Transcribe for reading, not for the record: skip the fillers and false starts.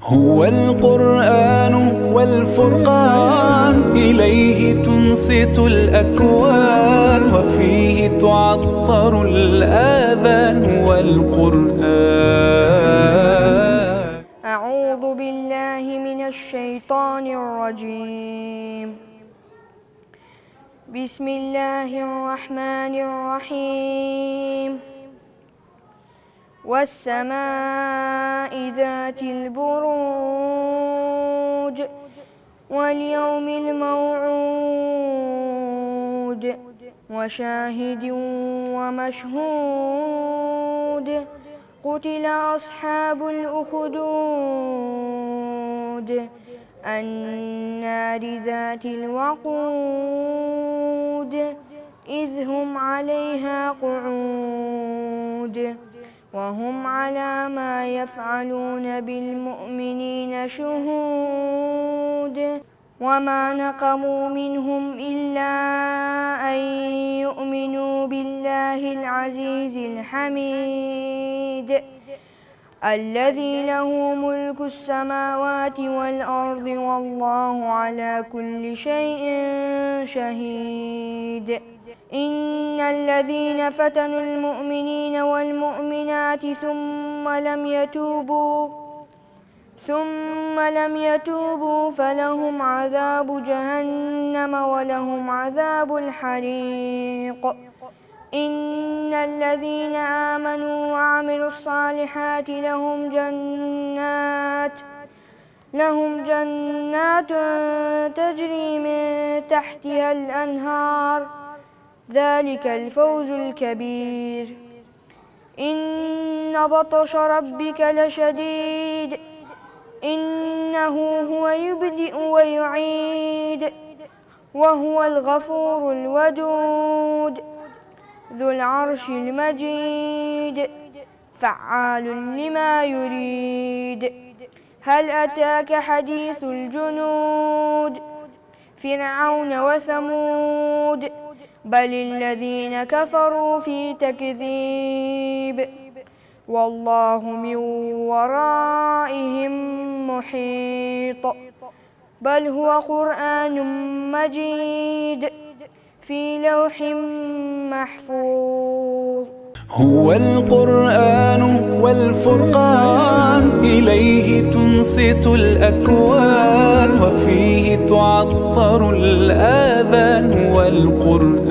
هو القرآن والفرقان، إليه تنصت الأكوان، وفيه تعطر الآذان والقرآن. أعوذ بالله من الشيطان الرجيم. بسم الله الرحمن الرحيم. والسماء ذات البروج واليوم الموعود وشاهد ومشهود. قتل أصحاب الأخدود النار ذات الوقود إذ هم عليها قعود وهم على ما يفعلون بالمؤمنين شهود. وما نقموا منهم إلا أن يؤمنوا بالله العزيز الحميد الذي له ملك السماوات والأرض والله على كل شيء شهيد. إن الذين فتنوا المؤمنين والمؤمنات ثم لم يتوبوا فلهم عذاب جهنم ولهم عذاب الحريق. إن الذين آمنوا وعملوا الصالحات لهم جنات تجري من تحتها الأنهار ذلك الفوز الكبير. إن بطش ربك لشديد إنه هو يبدئ ويعيد وهو الغفور الودود ذو العرش المجيد فعال لما يريد. هل أتاك حديث الجنود فرعون وثمود بل الذين كفروا في تكذيب والله من ورائهم محيط. بل هو قرآن مجيد في لوح محفوظ. هو القرآن والفرقان، إليه تنصت الأكوان، وفيه تعطر الآذان والقرآن.